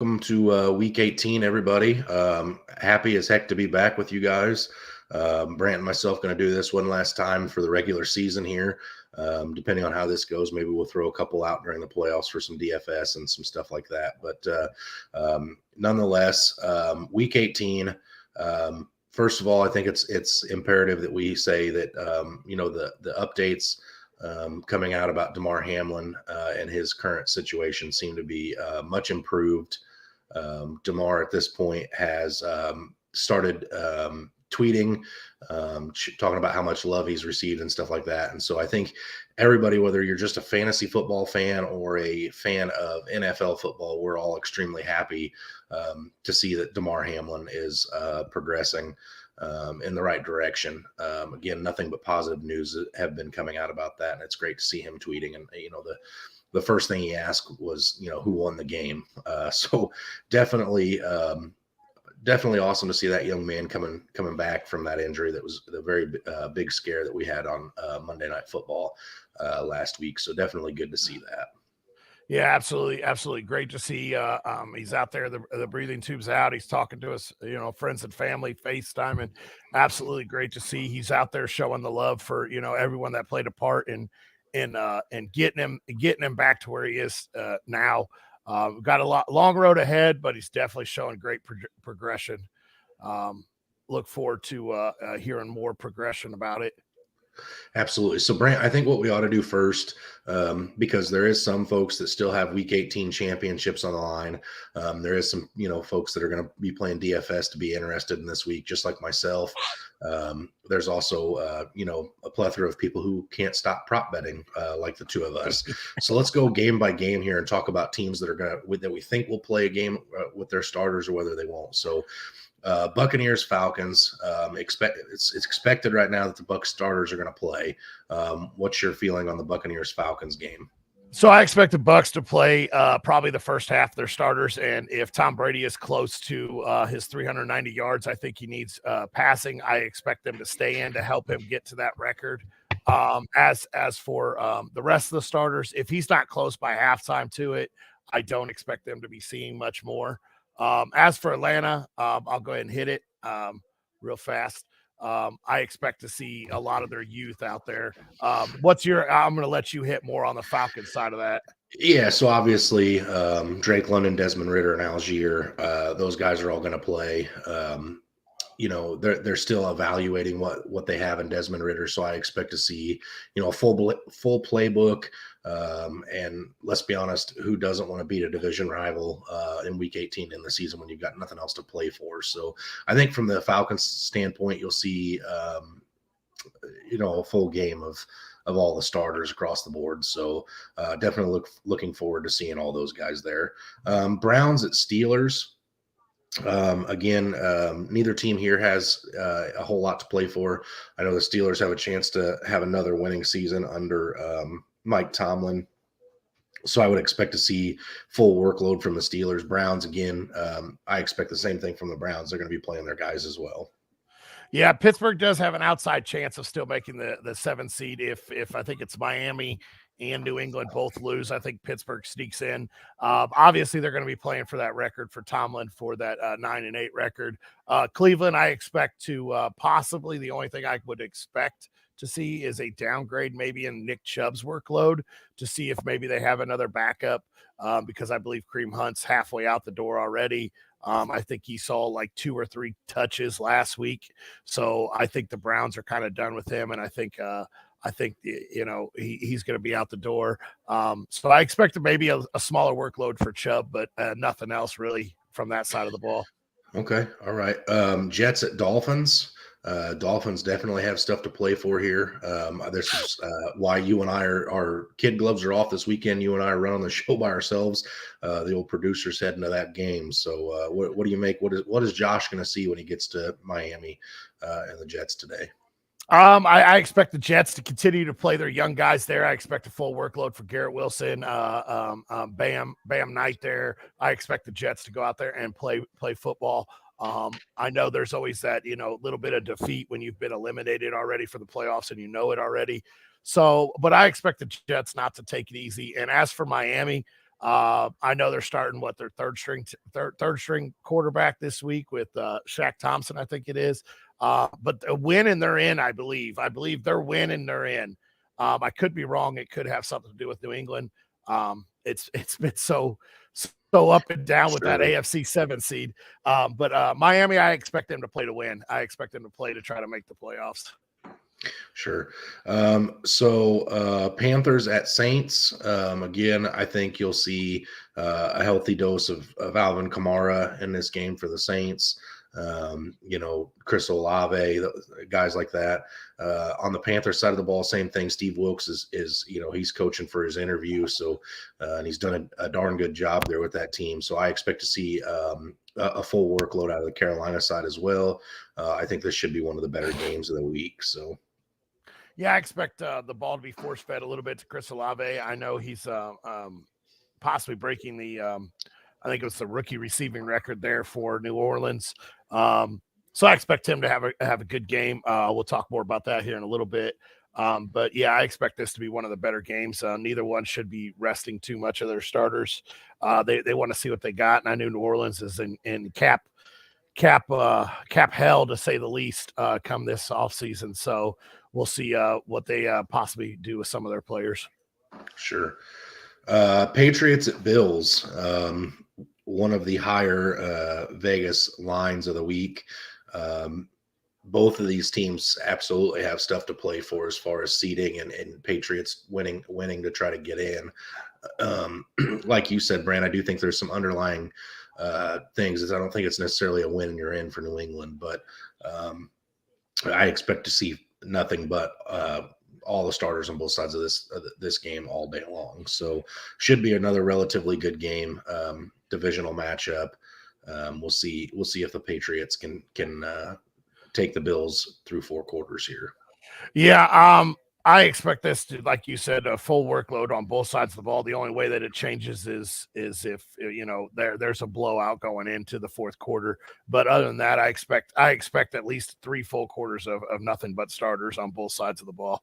Welcome to week 18, everybody. Happy as heck to be back with you guys. Brant and myself going to do this one last time for the regular season here. Depending on how this goes, maybe we'll throw a couple out during the playoffs for some DFS and some stuff like that. But nonetheless, week 18. First of all, I think it's imperative that we say that the updates coming out about Damar Hamlin and his current situation seem to be much improved. Damar at this point has started tweeting, talking about how much love he's received and stuff like that. And so I think everybody, whether you're just a fantasy football fan or a fan of NFL football, we're all extremely happy to see that Damar Hamlin is progressing in the right direction. Again, nothing but positive news have been coming out about that. And it's great to see him tweeting. And, the first thing he asked was, who won the game. So definitely awesome to see that young man coming back from that injury. That was the very big scare that we had on Monday Night Football last week. So definitely good to see that. Yeah, absolutely. Absolutely. Great to see he's out there, the breathing tube's out. He's talking to us, friends and family, FaceTime, and absolutely great to see he's out there showing the love for, everyone that played a part in getting him back to where he is now. Got a long road ahead, but he's definitely showing great progression. Look forward to hearing more progression about it. Absolutely. So, Brant, I think what we ought to do first, because there is some folks that still have Week 18 championships on the line. There is some, folks that are going to be playing DFS to be interested in this week, just like myself. There's also, a plethora of people who can't stop prop betting, like the two of us. So let's go game by game here and talk about teams that are that we think will play a game with their starters or whether they won't. So, Buccaneers, Falcons. It's expected right now that the Bucs starters are going to play. What's your feeling on the Buccaneers Falcons game? So I expect the Bucs to play probably the first half of their starters, and if Tom Brady is close to his 390 yards, I think he needs passing. I expect them to stay in to help him get to that record. As for the rest of the starters, if he's not close by halftime to it, I don't expect them to be seeing much more. As for Atlanta, I'll go ahead and hit it real fast. I expect to see a lot of their youth out there. I'm going to let you hit more on the Falcons side of that. Yeah, so obviously Drake London, Desmond Ridder, and Algier, those guys are all going to play. They're still evaluating what they have in Desmond Ridder, so I expect to see a full playbook. And let's be honest, who doesn't want to beat a division rival in Week 18 in the season when you've got nothing else to play for? So I think from the Falcons standpoint, you'll see a full game of all the starters across the board. So definitely looking forward to seeing all those guys there. Browns at Steelers. Again, neither team here has a whole lot to play for. I know the Steelers have a chance to have another winning season under Mike Tomlin. So I would expect to see full workload from the Steelers. Browns, again, I expect the same thing from the Browns. They're going to be playing their guys as well. Yeah, Pittsburgh does have an outside chance of still making the 7th seed if I think it's Miami and New England both lose. I think Pittsburgh sneaks in. Obviously, they're going to be playing for that record for Tomlin for that 9-8 record. Cleveland, I expect to possibly the only thing I would expect to see is a downgrade maybe in Nick Chubb's workload to see if maybe they have another backup because I believe Kareem Hunt's halfway out the door already. I think he saw like 2 or 3 touches last week. So I think the Browns are kind of done with him. And I think he's going to be out the door. So I expect maybe a smaller workload for Chubb, but nothing else really from that side of the ball. Okay. All right. Jets at Dolphins. Dolphins definitely have stuff to play for here. This is why you and I our kid gloves are off this weekend. You and I are running the show by ourselves. The old producer's heading to that game. So what do you make? What is Josh going to see when he gets to Miami and the Jets today? I expect the Jets to continue to play their young guys there. I expect a full workload for Garrett Wilson, Bam Knight there. I expect the Jets to go out there and play football. I know there's always that, little bit of defeat when you've been eliminated already for the playoffs and it already. So, but I expect the Jets not to take it easy. And as for Miami, I know they're starting their third string quarterback this week with Shaq Thompson, I think it is. But the win and they're in, I believe. I believe they're winning, they're in. I could be wrong. It could have something to do with New England. It's been so up and down with that AFC 7 seed. But Miami, I expect them to play to win. I expect them to play to try to make the playoffs. Sure. So Panthers at Saints. Again, I think you'll see a healthy dose of Alvin Kamara in this game for the Saints. Chris Olave, guys like that. On the Panthers side of the ball, same thing. Steve Wilkes is he's coaching for his interview, so and he's done a darn good job there with that team. So I expect to see a full workload out of the Carolina side as well. I think this should be one of the better games of the week. So. Yeah, I expect the ball to be force fed a little bit to Chris Olave. I know he's possibly breaking the, I think it was the rookie receiving record there for New Orleans. So I expect him to have a good game. We'll talk more about that here in a little bit. But yeah, I expect this to be one of the better games. Neither one should be resting too much of their starters. They want to see what they got, and I knew New Orleans is in cap hell, to say the least, come this offseason. So we'll see what they possibly do with some of their players. Sure. Patriots at Bills, one of the higher Vegas lines of the week. Both of these teams absolutely have stuff to play for as far as seeding and Patriots winning to try to get in. Like you said, Brant, I do think there's some underlying things. I don't think it's necessarily a win and you're in for New England, but I expect to see nothing but all the starters on both sides of this game all day long. So should be another relatively good game, divisional matchup. We'll see if the Patriots can take the Bills through 4 quarters here. Yeah, I expect this to, like you said, a full workload on both sides of the ball. The only way that it changes is if there's a blowout going into the 4th quarter. But other than that, I expect at least 3 full quarters of nothing but starters on both sides of the ball.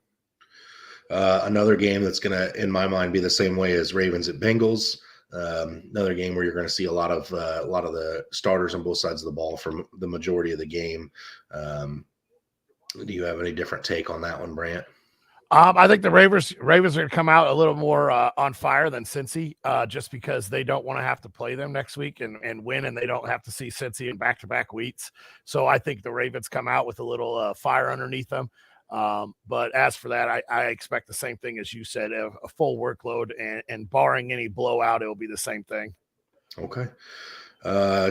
Another game that's going to, in my mind, be the same way as Ravens at Bengals. Another game where you're going to see a lot of the starters on both sides of the ball for the majority of the game. Do you have any different take on that one, Brant? I think the Ravens are going to come out a little more on fire than Cincy, just because they don't want to have to play them next week and win, and they don't have to see Cincy in back-to-back weeks. So I think the Ravens come out with a little fire underneath them. But as for that, I expect the same thing as you said, a full workload, and barring any blowout, it will be the same thing. Okay.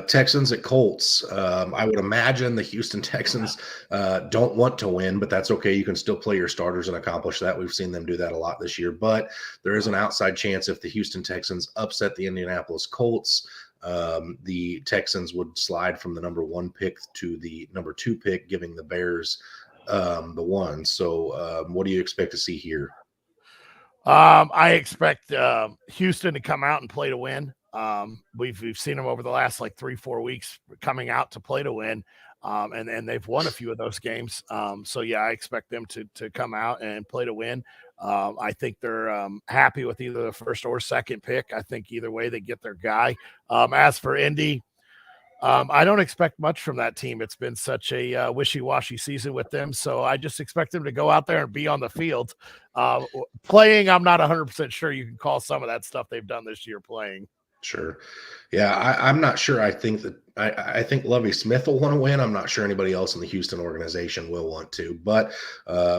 Texans at Colts. I would imagine the Houston Texans don't want to win, but that's okay. You can still play your starters and accomplish that. We've seen them do that a lot this year, but there is an outside chance if the Houston Texans upset the Indianapolis Colts, the Texans would slide from the number 1 pick to the number 2 pick, giving the Bears the 1. So what do you expect to see here? I expect Houston to come out and play to win. We've seen them over the last 3-4 weeks coming out to play to win. And they've won a few of those games. So yeah, I expect them to come out and play to win. I think they're happy with either the 1st or 2nd pick. I think either way they get their guy. As for Indy, I don't expect much from that team. It's been such a wishy-washy season with them. So I just expect them to go out there and be on the field. Playing, I'm not 100% sure you can call some of that stuff they've done this year playing. Sure. Yeah, I'm not sure. I think that I think Lovie Smith will want to win. I'm not sure anybody else in the Houston organization will want to, but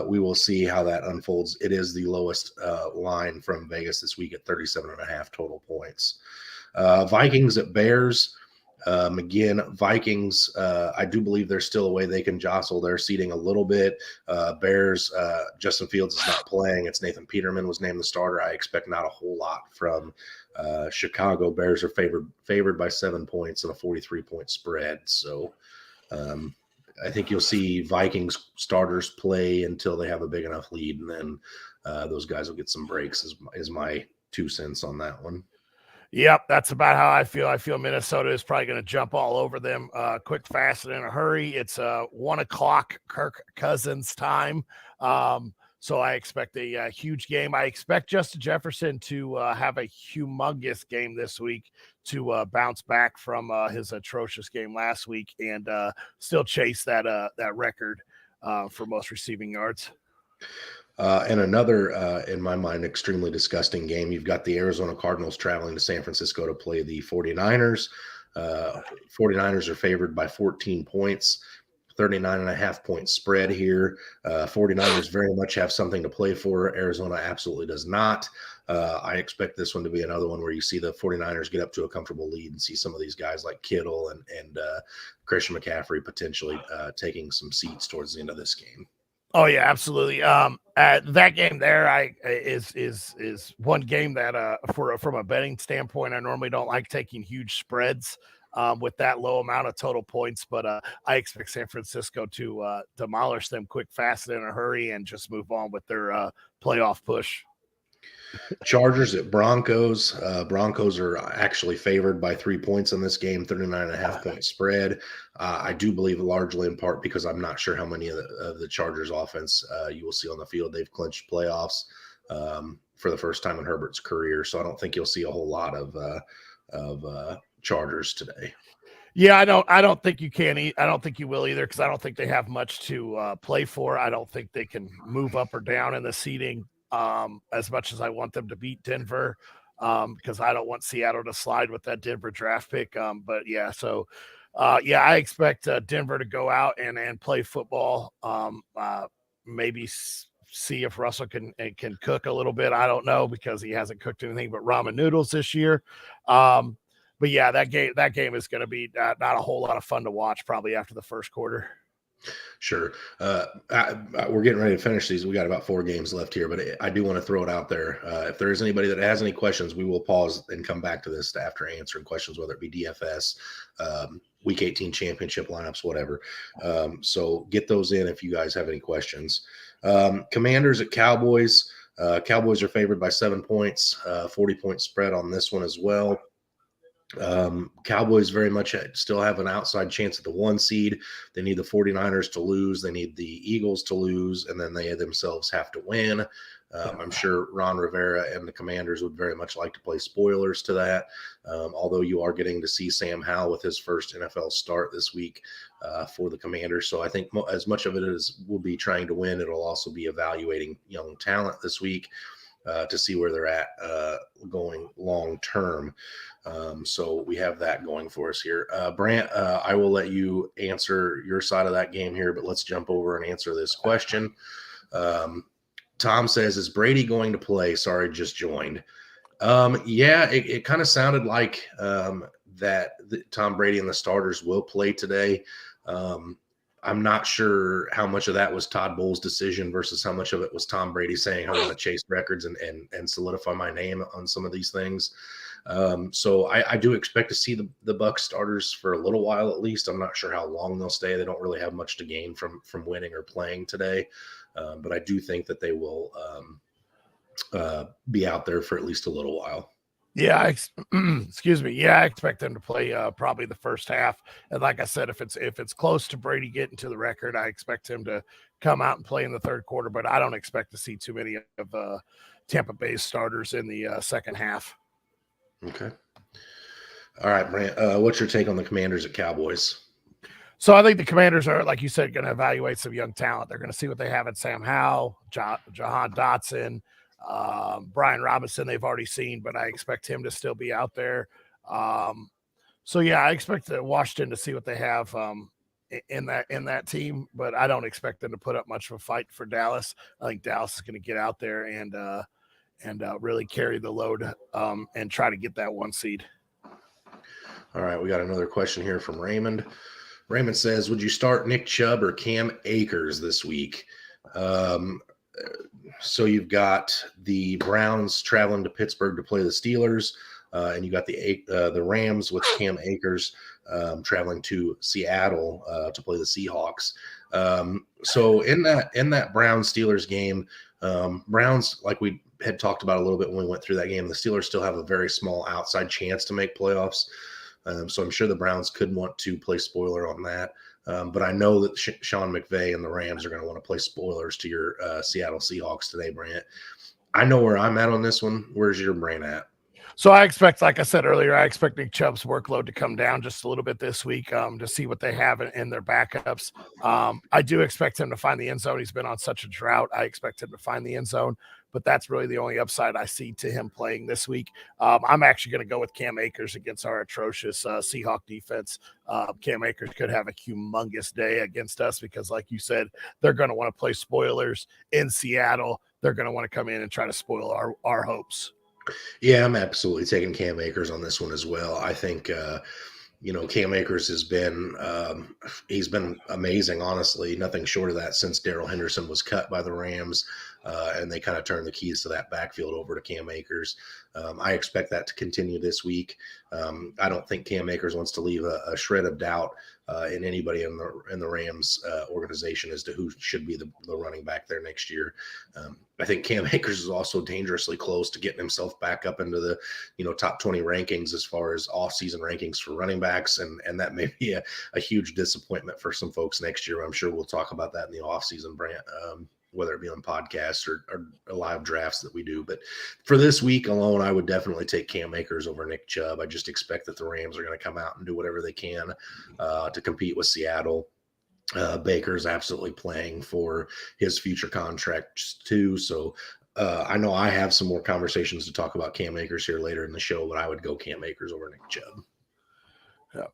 we will see how that unfolds. It is the lowest line from Vegas this week at 37.5 total points. Vikings at Bears. Again, Vikings, I do believe there's still a way they can jostle their seating a little bit. Bears, Justin Fields is not playing. It's Nathan Peterman was named the starter. I expect not a whole lot from Chicago. Bears are favored by 7 points and a 43-point spread. So I think you'll see Vikings starters play until they have a big enough lead, and then those guys will get some breaks is my 2 cents on that one. Yep, that's about how I feel. I feel Minnesota is probably going to jump all over them quick, fast, and in a hurry. It's 1 o'clock Kirk Cousins time. So I expect a huge game. I expect Justin Jefferson to have a humongous game this week to bounce back from his atrocious game last week and still chase that record for most receiving yards. And another, in my mind, extremely disgusting game. You've got the Arizona Cardinals traveling to San Francisco to play the 49ers. 49ers are favored by 14 points, 39.5-point spread here. 49ers very much have something to play for. Arizona absolutely does not. I expect this one to be another one where you see the 49ers get up to a comfortable lead and see some of these guys like Kittle and Christian McCaffrey potentially taking some seats towards the end of this game. Oh yeah, absolutely. That game there, is one game that from a betting standpoint, I normally don't like taking huge spreads with that low amount of total points, but I expect San Francisco to demolish them quick, fast, and in a hurry, and just move on with their playoff push. Chargers at Broncos. Broncos are actually favored by 3 points in this game, 39.5-point spread. I do believe largely in part because I'm not sure how many of the Chargers offense you will see on the field. They've clinched playoffs for the first time in Herbert's career, so I don't think you'll see a whole lot of Chargers today. Yeah, I don't think you can. I don't think you will either because I don't think they have much to play for. I don't think they can move up or down in the seeding as much as I want them to beat Denver because I don't want Seattle to slide with that Denver draft pick. But yeah, so I expect Denver to go out and play football. Maybe see if Russell can cook a little bit. I don't know because he hasn't cooked anything but ramen noodles this year. But yeah, that game is going to be not a whole lot of fun to watch probably after the first quarter. Sure. We're getting ready to finish these. We got about 4 games left here, but I do want to throw it out there. If there is anybody that has any questions, we will pause and come back to this after answering questions, whether it be DFS, Week 18 championship lineups, whatever. So get those in if you guys have any questions. Commanders at Cowboys. Cowboys are favored by 7 points, 40-point spread on this one as well. Cowboys very much still have an outside chance at the 1 seed. They need the 49ers to lose. They need the Eagles to lose, and then they themselves have to win. I'm sure Ron Rivera and the Commanders would very much like to play spoilers to that, although you are getting to see Sam Howell with his first NFL start this week for the Commanders. So I think as much of it as we'll be trying to win, it'll also be evaluating young talent this week to see where they're at going long term. So we have that going for us here. Brant, I will let you answer your side of that game here, but let's jump over and answer this question. Tom says, is Brady going to play? Sorry, just joined. Yeah, it kind of sounded like that Tom Brady and the starters will play today. I'm not sure how much of that was Todd Bowles' decision versus how much of it was Tom Brady saying, I want to chase records and solidify my name on some of these things. So I do expect to see the Bucs starters for a little while at least. I'm not sure how long they'll stay. They don't really have much to gain from winning or playing today. But I do think that they will be out there for at least a little while. Yeah, excuse me. Yeah, I expect them to play probably the first half. And like I said, if it's close to Brady getting to the record, I expect him to come out and play in the third quarter. But I don't expect to see too many of Tampa Bay's starters in the second half. Okay. All right, Brant. What's your take on the Commanders at Cowboys? So I think the Commanders are, like you said, going to evaluate some young talent. They're going to see what they have in Sam Howell, Jahan Dotson, Brian Robinson. They've already seen, but I expect him to still be out there. So yeah, I expect Washington to see what they have in that team, but I don't expect them to put up much of a fight for Dallas. I think Dallas is going to get out there and really carry the load and try to get that 1 seed. All right, we got another question here from Raymond. Raymond says, would you start Nick Chubb or Cam Akers this week? So you've got the Browns traveling to Pittsburgh to play the Steelers, and you got the Rams with Cam Akers traveling to Seattle to play the Seahawks. So in that Browns-Steelers game, Browns, like we had talked about a little bit when we went through that game, the Steelers still have a very small outside chance to make playoffs. So I'm sure the Browns could want to play spoiler on that. But I know that Sean McVay and the Rams are going to want to play spoilers to your Seattle Seahawks today, Brant. I know where I'm at on this one. Where's your brain at? So I expect, like I said earlier, I expect Nick Chubb's workload to come down just a little bit this week to see what they have in their backups. I do expect him to find the end zone. He's been on such a drought. I expect him to find the end zone, but that's really the only upside I see to him playing this week. I'm actually going to go with Cam Akers against our atrocious Seahawk defense. Cam Akers could have a humongous day against us because, like you said, they're going to want to play spoilers in Seattle. They're going to want to come in and try to spoil our hopes. Yeah, I'm absolutely taking Cam Akers on this one as well. I think, Cam Akers has been he's been amazing, honestly. Nothing short of that since Darrell Henderson was cut by the Rams, and they kind of turned the keys to that backfield over to Cam Akers. I expect that to continue this week. I don't think Cam Akers wants to leave a shred of doubt in anybody in the Rams organization as to who should be the running back there next year. I think Cam Akers is also dangerously close to getting himself back up into the top 20 rankings as far as off-season rankings for running backs, and that may be a huge disappointment for some folks next year. I'm sure we'll talk about that in the off-season, Brant, whether it be on podcasts or live drafts that we do. But for this week alone, I would definitely take Cam Akers over Nick Chubb. I just expect that the Rams are going to come out and do whatever they can to compete with Seattle. Baker's absolutely playing for his future contracts too. So I know I have some more conversations to talk about Cam Akers here later in the show, but I would go Cam Akers over Nick Chubb. Yeah.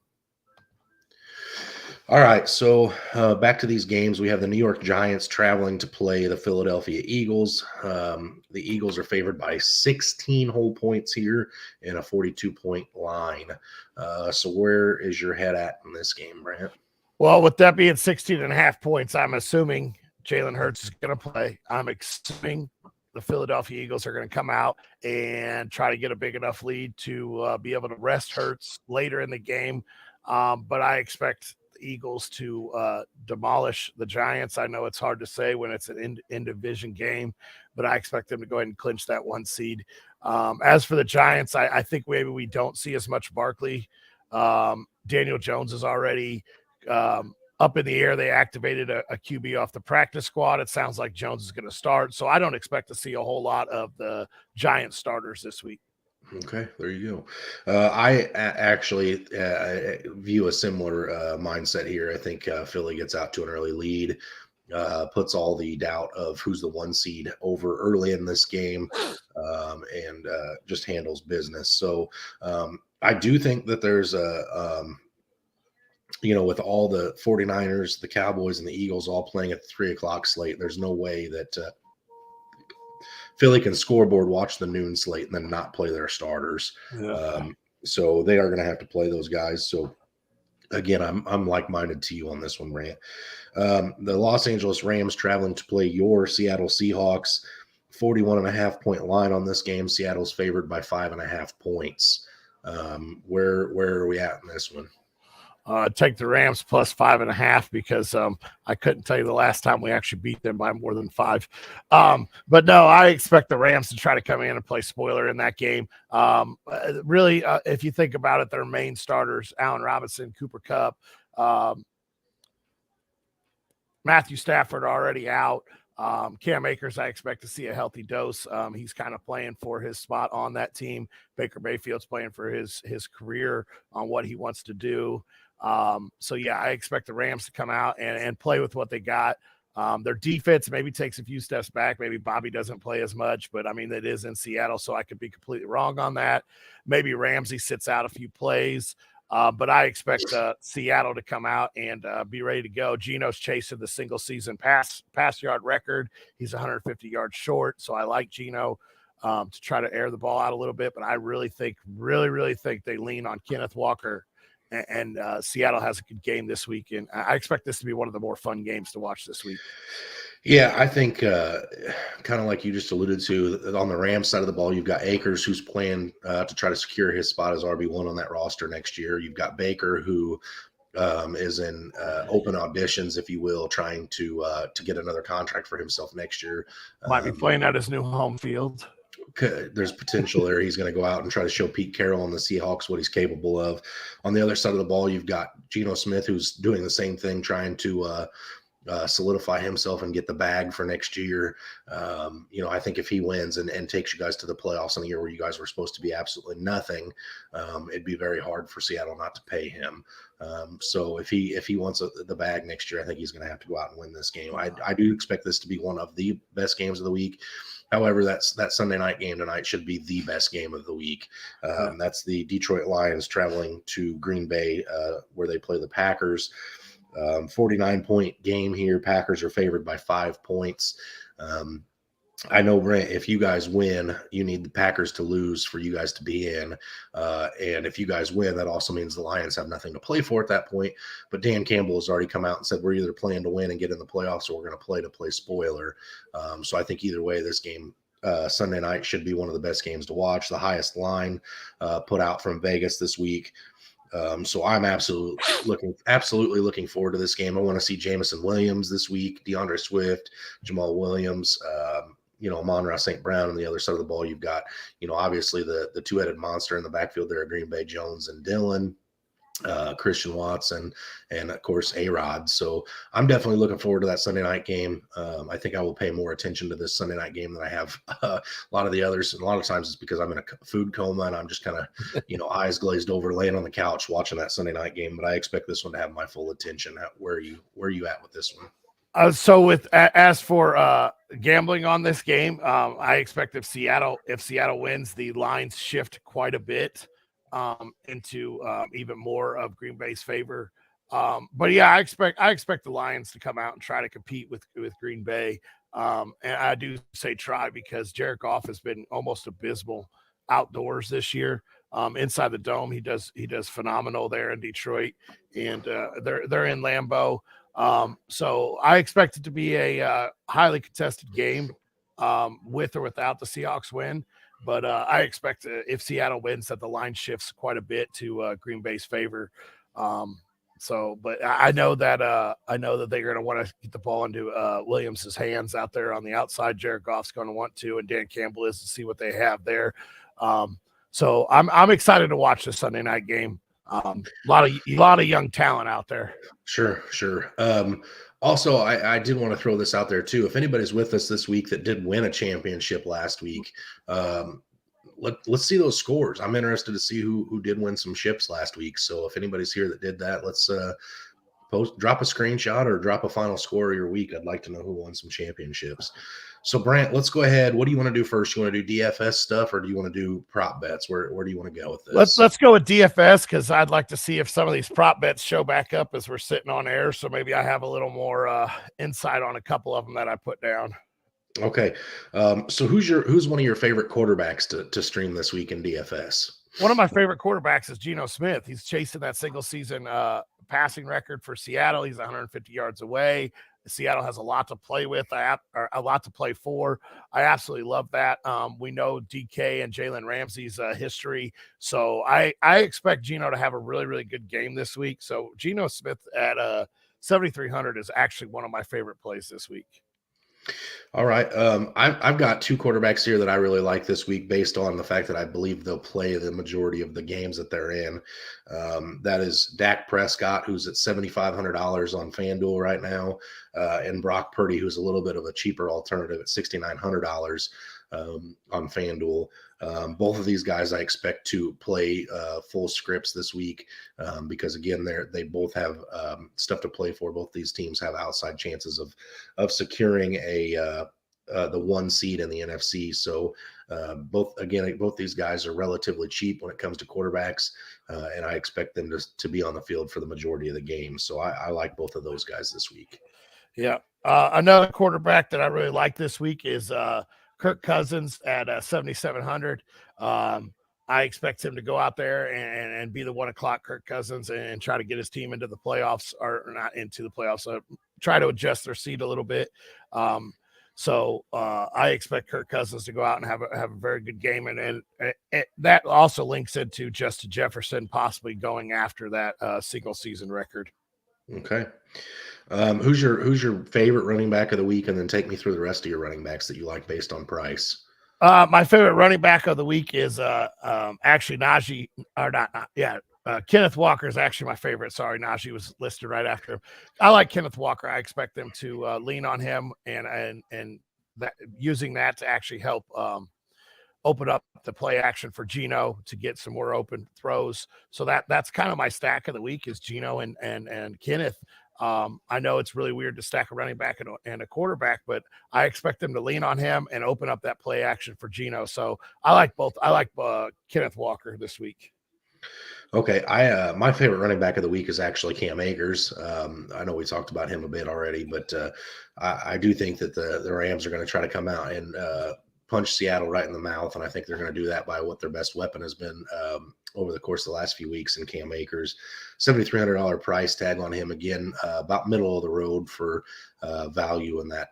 All right, so back to these games. We have the New York Giants traveling to play the Philadelphia Eagles. The Eagles are favored by 16 whole points here in a 42-point line. So where is your head at in this game, Brant? Well, with that being 16.5 points, I'm assuming Jalen Hurts is going to play. I'm assuming the Philadelphia Eagles are going to come out and try to get a big enough lead to be able to rest Hurts later in the game. But I expect the Eagles to demolish the Giants. I know it's hard to say when it's an in-division game, but I expect them to go ahead and clinch that 1 seed. As for the Giants, I think maybe we don't see as much Barkley. Daniel Jones is already up in the air. They activated a QB off the practice squad. It sounds like Jones is going to start. So I don't expect to see a whole lot of the Giant starters this week. Okay, there you go. I actually view a similar mindset here. I think Philly gets out to an early lead, puts all the doubt of who's the 1 seed over early in this game, and just handles business. So I do think that there's with all the 49ers, the Cowboys, and the Eagles all playing at the 3 o'clock slate, there's no way that Philly can scoreboard watch the noon slate and then not play their starters. Yeah. So they are going to have to play those guys. So again, I'm like-minded to you on this one, Brant. The Los Angeles Rams traveling to play your Seattle Seahawks. 41.5-point line on this game. Seattle's favored by 5.5 points. Where are we at in this one? Take the Rams plus 5.5 because I couldn't tell you the last time we actually beat them by more than 5. But no, I expect the Rams to try to come in and play spoiler in that game. Really, if you think about it, their main starters, Allen Robinson, Cooper Kupp, Matthew Stafford already out. Cam Akers, I expect to see a healthy dose. He's kind of playing for his spot on that team. Baker Mayfield's playing for his career on what he wants to do. So yeah, I expect the Rams to come out and play with what they got. Their defense maybe takes a few steps back. Maybe Bobby doesn't play as much, but I mean, it is in Seattle, so I could be completely wrong on that. Maybe Ramsey sits out a few plays. But I expect Seattle to come out and be ready to go. Geno's chasing the single season pass yard record. He's 150 yards short. So I like Geno to try to air the ball out a little bit. But I really think they lean on Kenneth Walker. And Seattle has a good game this week. And I expect this to be one of the more fun games to watch this week. Yeah, I think kind of like you just alluded to, on the Rams side of the ball, you've got Akers, who's playing to try to secure his spot as RB1 on that roster next year. You've got Baker, who is in open auditions, if you will, trying to get another contract for himself next year. Might be playing at his new home field. there's potential there. He's going to go out and try to show Pete Carroll and the Seahawks what he's capable of. On the other side of the ball, you've got Geno Smith, who's doing the same thing, trying to solidify himself and get the bag for next year. I think if he wins and takes you guys to the playoffs in a year where you guys were supposed to be absolutely nothing, it'd be very hard for Seattle not to pay him. So if he wants the bag next year, I think he's going to have to go out and win this game. I do expect this to be one of the best games of the week. However, that Sunday night game tonight should be the best game of the week. That's the Detroit Lions traveling to Green Bay, where they play the Packers. 49-point game here. Packers are favored by 5 points. I know, Brant, if you guys win, you need the Packers to lose for you guys to be in. And if you guys win, that also means the Lions have nothing to play for at that point. But Dan Campbell has already come out and said we're either playing to win and get in the playoffs, or we're going to play spoiler. So I think either way, this game Sunday night should be one of the best games to watch. The highest line put out from Vegas this week. So I'm absolutely looking forward to this game. I want to see Jamison Williams this week, DeAndre Swift, Jamal Williams, Amon-Ra St. Brown. On the other side of the ball, you've got, obviously the two-headed monster in the backfield there, Green Bay, Jones and Dillon, Christian Watson, and of course A-Rod. So I'm definitely looking forward to that Sunday night game. I think I will pay more attention to this Sunday night game than I have a lot of the others. And a lot of times it's because I'm in a food coma and I'm just kind of, eyes glazed over, laying on the couch watching that Sunday night game. But I expect this one to have my full attention. Where are you at with this one? So as for gambling on this game, I expect if Seattle wins, the lines shift quite a bit into even more of Green Bay's favor. But yeah, I expect the Lions to come out and try to compete with Green Bay. And I do say try, because Jared Goff has been almost abysmal outdoors this year. Inside the dome, he does phenomenal there in Detroit, and they're in Lambeau. So I expect it to be a highly contested game, with or without the Seahawks win. But I expect if Seattle wins, that the line shifts quite a bit to Green Bay's favor. But I know that they're going to want to get the ball into Williams' hands out there on the outside. Jared Goff's going to want to, and Dan Campbell is, to see what they have there. So I'm excited to watch the Sunday night game. A lot of young talent out there. Sure. Also, I did want to throw this out there too. If anybody's with us this week that did win a championship last week, let's see those scores. I'm interested to see who did win some ships last week. So if anybody's here that did that, let's drop a screenshot or drop a final score of your week. I'd like to know who won some championships. So Brant, let's go ahead. What do you want to do first? You want to do DFS stuff, or do you want to do prop bets? Where do you want to go with this? Let's go with DFS, because I'd like to see if some of these prop bets show back up as we're sitting on air. So maybe I have a little more insight on a couple of them that I put down. Okay. So who's one of your favorite quarterbacks to stream this week in DFS? One of my favorite quarterbacks is Geno Smith. He's chasing that single season passing record for Seattle. He's 150 yards away. Seattle has a lot to play with, a lot to play for. I absolutely love that. We know DK and Jalen Ramsey's history. So I expect Geno to have a really, really good game this week. So Geno Smith at 7,300 is actually one of my favorite plays this week. All right. I've got two quarterbacks here that I really like this week, based on the fact that I believe they'll play the majority of the games that they're in. That is Dak Prescott, who's at $7,500 on FanDuel right now, and Brock Purdy, who's a little bit of a cheaper alternative at $6,900 on FanDuel. Both of these guys I expect to play full scripts this week, because again, they both have stuff to play for. Both these teams have outside chances of securing the 1 seed in the NFC. So both these guys are relatively cheap when it comes to quarterbacks, and I expect them to be on the field for the majority of the game. So I like both of those guys this week. Yeah. Another quarterback that I really like this week is Kirk Cousins at 7,700. I expect him to go out there and be the 1 o'clock Kirk Cousins and try to get his team into the playoffs, or not into the playoffs, try to adjust their seat a little bit. So I expect Kirk Cousins to go out and have a very good game. And that also links into Justin Jefferson possibly going after that single season record. Okay. Who's your favorite running back of the week? And then take me through the rest of your running backs that you like based on price. My favorite running back of the week is actually Najee, or not. Kenneth Walker is actually my favorite. Sorry, Najee was listed right after him. I like Kenneth Walker. I expect them to lean on him and that using that to actually help open up the play action for Geno to get some more open throws. So that's kind of my stack of the week is Geno and Kenneth. I know it's really weird to stack a running back and a quarterback, but I expect them to lean on him and open up that play action for Geno. So I like both. I like Kenneth Walker this week. Okay, my favorite running back of the week is actually Cam Akers. I know we talked about him a bit already, but I do think that the Rams are going to try to come out and punch Seattle right in the mouth, and I think they're going to do that by what their best weapon has been over the course of the last few weeks in Cam Akers. $7,300 price tag on him again, about middle of the road for value in that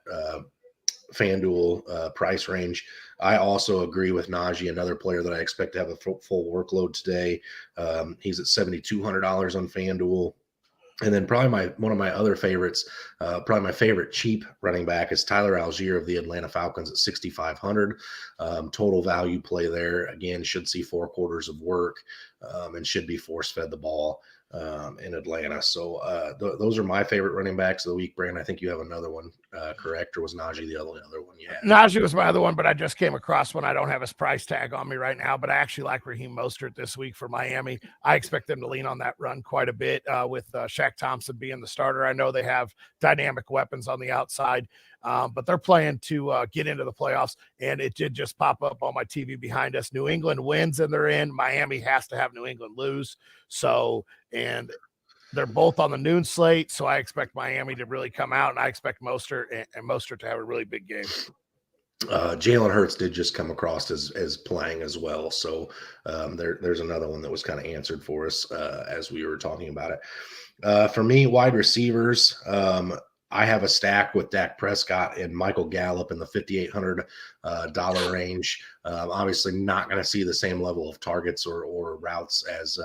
FanDuel price range. I also agree with Najee, another player that I expect to have a full workload today. He's at $7,200 on FanDuel. And then probably one of my other favorites, probably my favorite cheap running back is Tyler Algier of the Atlanta Falcons at $6,500. Total value play there. Again, should see 4 quarters of work and should be force-fed the ball in Atlanta. So those are my favorite running backs of the week, Brant. I think you have another one, correct? Or was Najee the other one? Yeah, Najee was my other one, but I just came across one. I don't have his price tag on me right now, but I actually like Raheem Mostert this week for Miami. I expect them to lean on that run quite a bit with Shaq Thompson being the starter. I know they have dynamic weapons on the outside, but they're playing to get into the playoffs, and it did just pop up on my TV behind us. New England wins and they're in. Miami has to have New England lose. So, and they're both on the noon slate, so I expect Miami to really come out, and I expect Mostert and Mostert to have a really big game. Jalen Hurts did just come across as playing as well, so there's another one that was kind of answered for us as we were talking about it. For me, wide receivers, I have a stack with Dak Prescott and Michael Gallup in the $5,800 range. Obviously, not going to see the same level of targets or routes as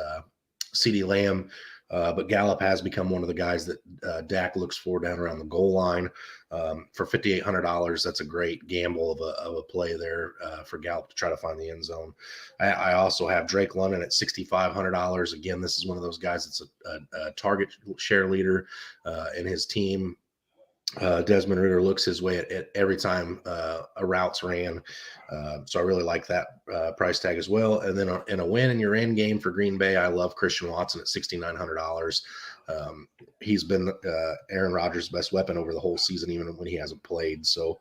CeeDee Lamb. But Gallup has become one of the guys that Dak looks for down around the goal line. For $5,800, that's a great gamble of a play there for Gallup to try to find the end zone. I also have Drake London at $6,500. Again, this is one of those guys that's a target share leader in his team. Desmond Ridder looks his way at every time a route's ran. So I really like that price tag as well. And then in a win in your end game for Green Bay, I love Christian Watson at $6,900. He's been Aaron Rodgers' best weapon over the whole season, even when he hasn't played. So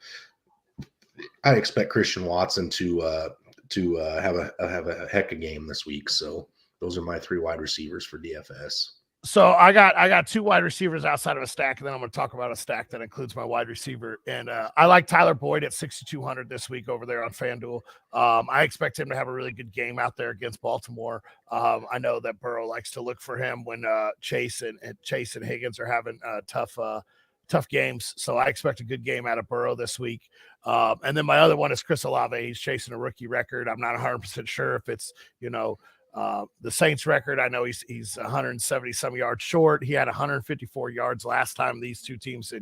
I expect Christian Watson to have a heck of a game this week. So those are my 3 wide receivers for DFS. So I got 2 wide receivers outside of a stack, and then I'm going to talk about a stack that includes my wide receiver. And I like Tyler Boyd at $6,200 this week over there on FanDuel. I expect him to have a really good game out there against Baltimore. I know that Burrow likes to look for him when Chase and Higgins are having tough games. So I expect a good game out of Burrow this week. And then my other one is Chris Olave. He's chasing a rookie record. I'm not 100% sure if it's, the Saints record. I know he's 170 some yards short. He had 154 yards last time these two teams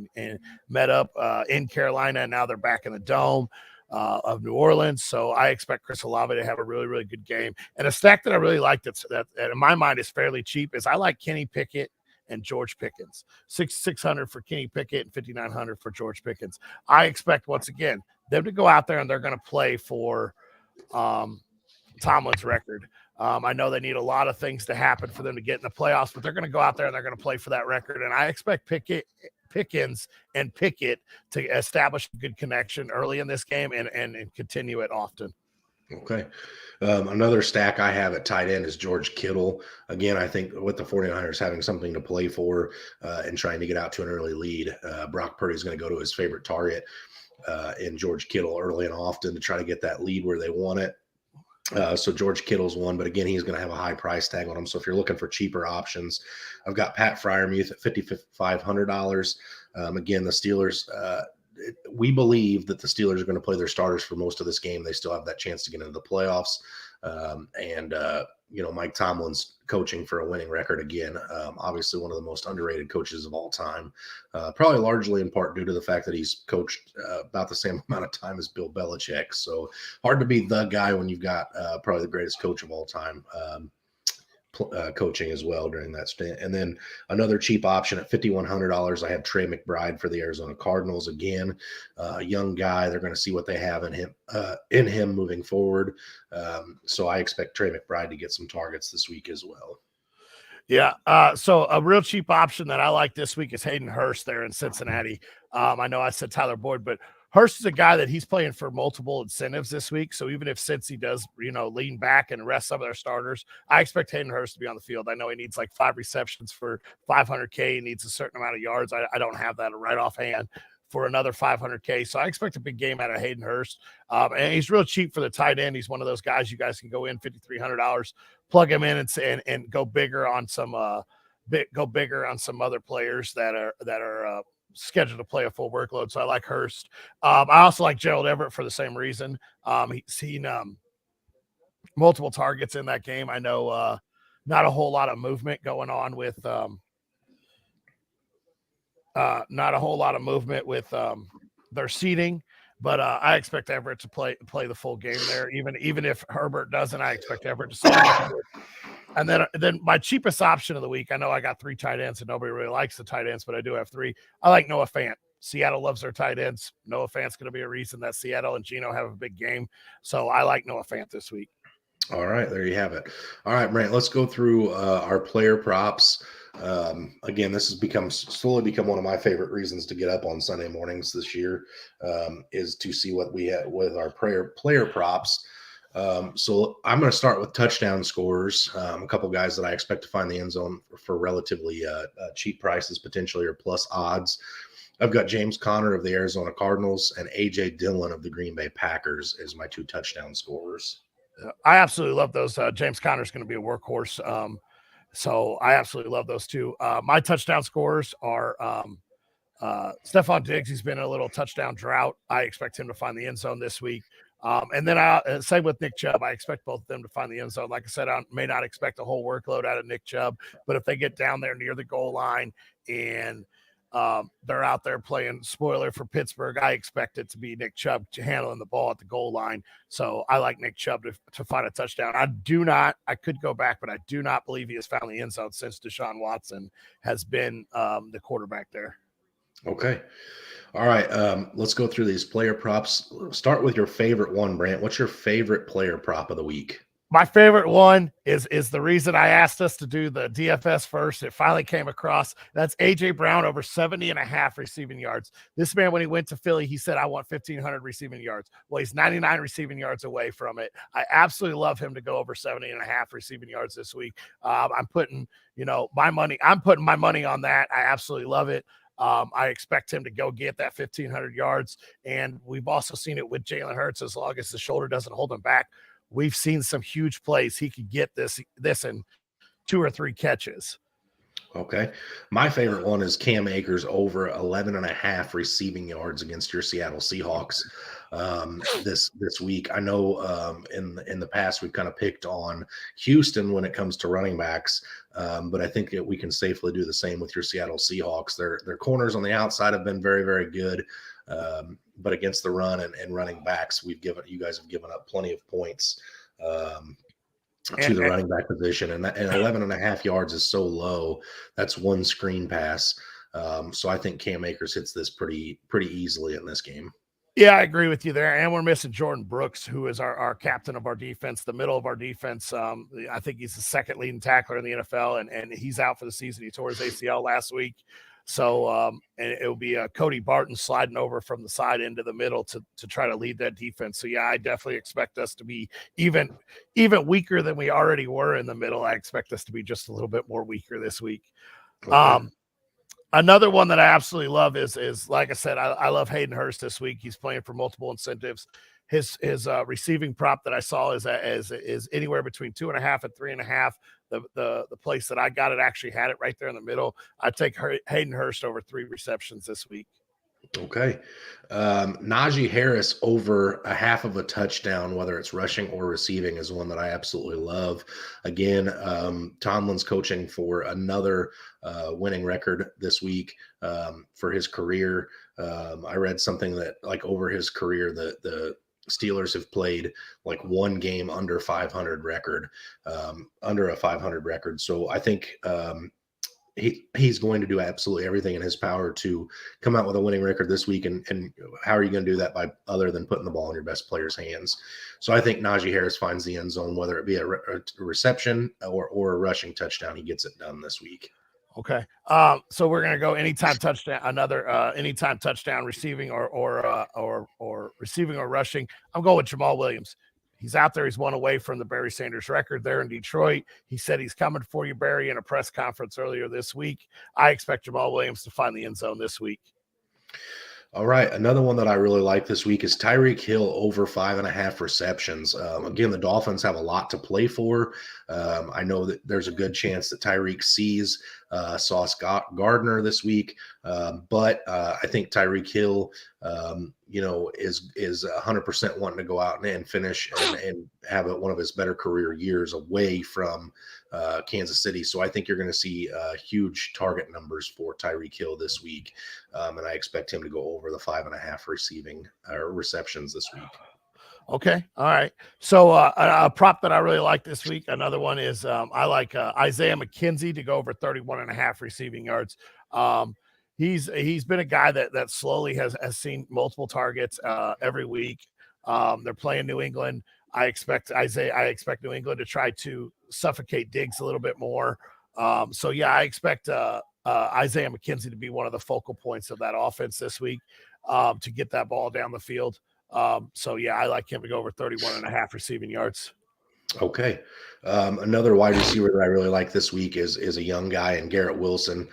met up in Carolina, and now they're back in the dome of New Orleans. So I expect Chris Olave to have a really, really good game. And a stack that I really like that in my mind is fairly cheap is I like Kenny Pickett and George Pickens. $600 for Kenny Pickett and $5,900 for George Pickens. I expect, once again, them to go out there and they're going to play for Tomlin's record. I know they need a lot of things to happen for them to get in the playoffs, but they're going to go out there and they're going to play for that record. And I expect Pickens and Pickett to establish a good connection early in this game and continue it often. Okay. Another stack I have at tight end is George Kittle. Again, I think with the 49ers having something to play for and trying to get out to an early lead, Brock Purdy is going to go to his favorite target in George Kittle early and often to try to get that lead where they want it. So George Kittle's one, but again, he's going to have a high price tag on him. So if you're looking for cheaper options, I've got Pat Freiermuth at $5,500. Again, the Steelers, we believe that the Steelers are going to play their starters for most of this game. They still have that chance to get into the playoffs. Mike Tomlin's coaching for a winning record again. Obviously, one of the most underrated coaches of all time, probably largely in part due to the fact that he's coached about the same amount of time as Bill Belichick. So hard to be the guy when you've got probably the greatest coach of all time. Coaching as well during that stint. And then another cheap option at $5,100. I have Trey McBride for the Arizona Cardinals again. A young guy. They're going to see what they have in him moving forward. So I expect Trey McBride to get some targets this week as well. Yeah. So a real cheap option that I like this week is Hayden Hurst there in Cincinnati. I know I said Tyler Boyd, but Hurst is a guy that he's playing for multiple incentives this week. So even if Cincy does, lean back and rest some of their starters, I expect Hayden Hurst to be on the field. I know he needs like 5 receptions for $500K. He needs a certain amount of yards. I don't have that right offhand for another $500K. So I expect a big game out of Hayden Hurst. And he's real cheap for the tight end. He's one of those guys you guys can go in $5,300, plug him in and go bigger on some other players that are scheduled to play a full workload. So I like Hurst. I also like Gerald Everett for the same reason. He's seen multiple targets in that game. I know not a whole lot of movement going on with their seating, but I expect Everett to play the full game there. Even if Herbert doesn't, I expect Everett to start. And then my cheapest option of the week, I know I got 3 tight ends and nobody really likes the tight ends, but I do have 3. I like Noah Fant. Seattle loves their tight ends. Noah Fant's going to be a reason that Seattle and Geno have a big game. So I like Noah Fant this week. All right, there you have it. All right, Brant, let's go through our player props. Again, this has slowly become one of my favorite reasons to get up on Sunday mornings this year, is to see what we have with our player props. So I'm going to start with touchdown scorers. A couple guys that I expect to find the end zone for relatively cheap prices, potentially, or plus odds. I've got James Conner of the Arizona Cardinals and A.J. Dillon of the Green Bay Packers as my 2 touchdown scorers. I absolutely love those. James Conner is going to be a workhorse. So I absolutely love those 2. My touchdown scorers are Stephon Diggs. He's been in a little touchdown drought. I expect him to find the end zone this week. And then same with Nick Chubb. I expect both of them to find the end zone. Like I said, I may not expect a whole workload out of Nick Chubb, but if they get down there near the goal line and they're out there playing, spoiler for Pittsburgh, I expect it to be Nick Chubb handling the ball at the goal line. So I like Nick Chubb to find a touchdown. I could go back, but I do not believe he has found the end zone since Deshaun Watson has been the quarterback there. Okay. All right. Let's go through these player props. Start with your favorite one, Brant. What's your favorite player prop of the week? My favorite one is the reason I asked us to do the DFS first. It finally came across. That's A.J. Brown over 70.5 receiving yards. This man, when he went to Philly, he said, I want 1,500 receiving yards. Well, he's 99 receiving yards away from it. I absolutely love him to go over 70.5 receiving yards this week. I'm putting my money on that. I absolutely love it. I expect him to go get that 1,500 yards. And we've also seen it with Jalen Hurts. As long as the shoulder doesn't hold him back, we've seen some huge plays. He could get this in 2 or 3 catches. Okay. My favorite one is Cam Akers over 11.5 receiving yards against your Seattle Seahawks this week. I know in the past we've kind of picked on Houston when it comes to running backs, but I think that we can safely do the same with your Seattle Seahawks. Their corners on the outside have been very, very good, but against the run and running backs, you guys have given up plenty of points to the running back position, and 11.5 yards is so low. That's 1 screen pass. So I think Cam Akers hits this pretty easily in this game. Yeah, I agree with you there. And we're missing Jordan Brooks, who is our captain of our defense, the middle of our defense. I think he's the 2nd leading tackler in the NFL, and he's out for the season. He tore his ACL last week. So and it will be Cody Barton sliding over from the side into the middle to try to lead that defense. So, yeah, I definitely expect us to be even weaker than we already were in the middle. I expect us to be just a little bit more weaker this week. Okay. Another one that I absolutely love is like I said, I love Hayden Hurst this week. He's playing for multiple incentives. His receiving prop that I saw is anywhere between 2.5 and 3.5. The place that I got it actually had it right there in the middle. I take Hayden Hurst over 3 receptions this week. Okay. Najee Harris over a half of a touchdown, whether it's rushing or receiving, is one that I absolutely love. Again, Tomlin's coaching for another winning record this week for his career. I read something that, like, over his career, the Steelers have played like one game under 500 record, under a 500 record. So I think he's going to do absolutely everything in his power to come out with a winning record this week. And how are you going to do that by other than putting the ball in your best player's hands? So I think Najee Harris finds the end zone, whether it be a reception or a rushing touchdown. He gets it done this week. Okay. So we're gonna go anytime touchdown, another anytime touchdown, receiving or receiving or rushing. I'm going with Jamal Williams. He's out there. He's one away from the Barry Sanders record there in Detroit. He said he's coming for you, Barry, in a press conference earlier this week. I expect Jamal Williams to find the end zone this week. All right. Another one that I really like this week is Tyreek Hill over 5.5 receptions. Again, the Dolphins have a lot to play for. I know that there's a good chance that Tyreek sees Sauce Gardner this week. But I think Tyreek Hill, is 100% wanting to go out and finish and have one of his better career years away from Kansas City. So I think you're going to see huge target numbers for Tyreek Hill this week. And I expect him to go over the 5.5 receiving receptions this week. Okay. All right. So a prop that I really like this week, another one is I like Isaiah McKenzie to go over 31.5 receiving yards. He's been a guy that slowly has seen multiple targets every week. They're playing New England. I expect New England to try to suffocate Diggs a little bit more. So yeah, I expect Isaiah McKenzie to be one of the focal points of that offense this week to get that ball down the field. So yeah, I like him to go over 31.5 receiving yards. Okay. Another wide receiver that I really like this week is a young guy, and Garrett Wilson.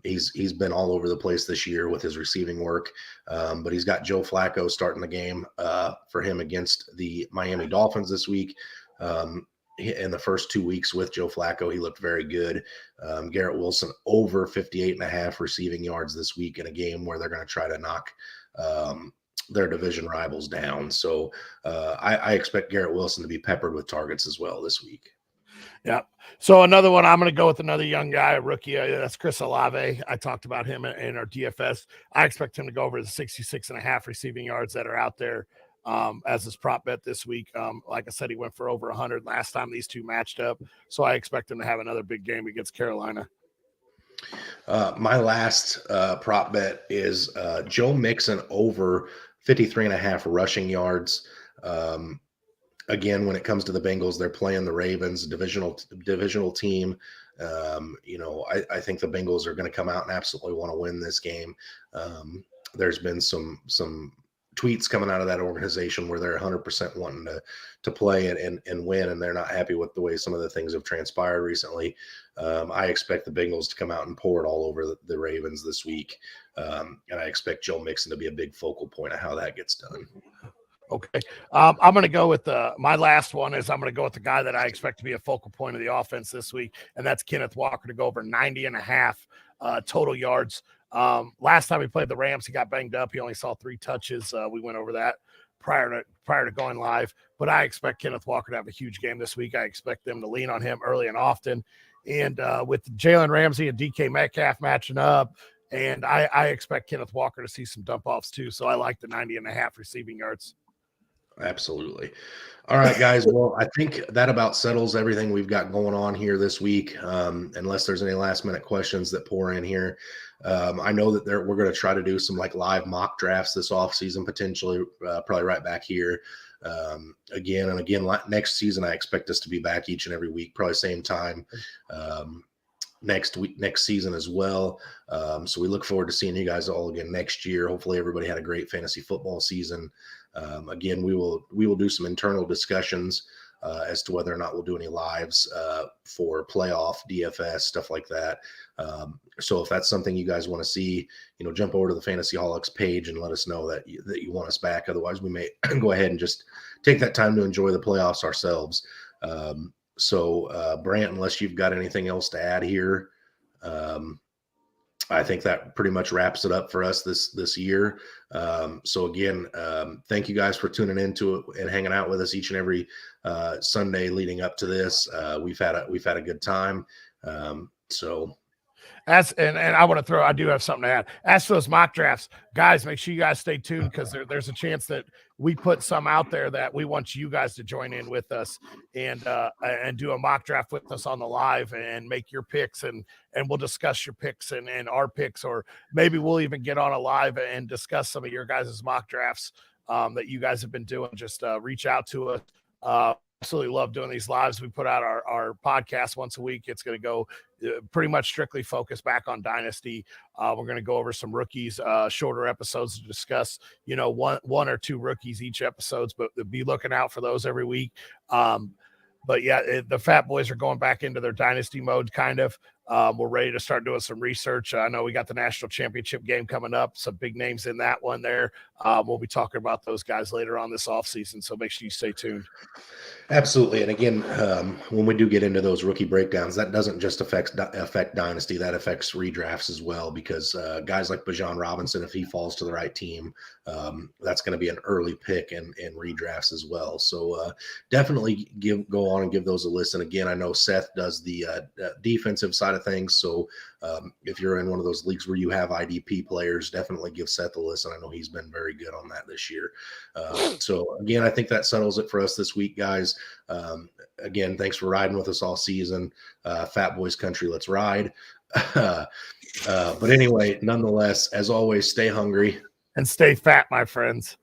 He's been all over the place this year with his receiving work, but he's got Joe Flacco starting the game for him against the Miami Dolphins this week. In the first 2 weeks with Joe Flacco, he looked very good. Garrett Wilson over 58.5 receiving yards this week in a game where they're going to try to knock their division rivals down. So I expect Garrett Wilson to be peppered with targets as well this week. Yeah. So another one, I'm going to go with another young guy, a rookie. That's Chris Olave. I talked about him in our DFS. I expect him to go over the 66.5 receiving yards that are out there as his prop bet this week. Like I said, he went for over 100 last time these two matched up. So I expect him to have another big game against Carolina. My last prop bet is Joe Mixon over 53.5 rushing yards. Again, when it comes to the Bengals, they're playing the Ravens, divisional team. I think the Bengals are going to come out and absolutely want to win this game. There's been some tweets coming out of that organization where they're 100% wanting to play and win, and they're not happy with the way some of the things have transpired recently. I expect the Bengals to come out and pour it all over the Ravens this week, and I expect Joe Mixon to be a big focal point of how that gets done. Okay. I'm going to go with my last one is I'm going to go with the guy that I expect to be a focal point of the offense this week, and that's Kenneth Walker to go over 90.5 total yards. Last time he played the Rams, he got banged up. He only saw 3 touches. We went over that prior to going live, but I expect Kenneth Walker to have a huge game this week. I expect them to lean on him early and often. And with Jalen Ramsey and DK Metcalf matching up, and I expect Kenneth Walker to see some dump offs too. So I like the 90.5 receiving yards. Absolutely. All right, guys. Well, I think that about settles everything we've got going on here this week. Unless there's any last minute questions that pour in here. I know that we're going to try to do some live mock drafts this off season, potentially probably right back here. Again, next season, I expect us to be back each and every week, probably same time. Next season as well. So we look forward to seeing you guys all again next year. Hopefully everybody had a great fantasy football season. Again, we will do some internal discussions as to whether or not we'll do any lives for playoff DFS, stuff like that. So if that's something you guys want to see, jump over to the Fantasyholics page and let us know that you want us back. Otherwise, we may go ahead and just take that time to enjoy the playoffs ourselves. So Brant, unless you've got anything else to add here, I think that pretty much wraps it up for us this year. So again, thank you guys for tuning into it and hanging out with us each and every Sunday leading up to this. We've had a good time. So and I do have something to add. As for those mock drafts, guys, make sure you guys stay tuned, because there's a chance that we put some out there that we want you guys to join in with us and do a mock draft with us on the live and make your picks, and we'll discuss your picks and our picks, or maybe we'll even get on a live and discuss some of your guys' mock drafts that you guys have been doing. Just reach out to us. Absolutely love doing these lives. We put out our podcast once a week. It's going to go pretty much strictly focused back on Dynasty. We're going to go over some rookies, shorter episodes to discuss, one or two rookies each episodes, but be looking out for those every week. But yeah, the Fatboyz are going back into their Dynasty mode, kind of. We're ready to start doing some research. I know we got the national championship game coming up, some big names in that one there. We'll be talking about those guys later on this offseason, so make sure you stay tuned. Absolutely. And again, when we do get into those rookie breakdowns, that doesn't just affect Dynasty, that affects redrafts as well, because guys like Bijan Robinson, if he falls to the right team, that's going to be an early pick in redrafts as well. So definitely go on and give those a listen. Again, I know Seth does the defensive side of things. So if you're in one of those leagues where you have IDP players, definitely give Seth a listen. I know he's been very good on that this year. So again, I think that settles it for us this week, guys. Again, thanks for riding with us all season. Fatboyz country, let's ride. But anyway, nonetheless, as always, stay hungry and stay fat, my friends.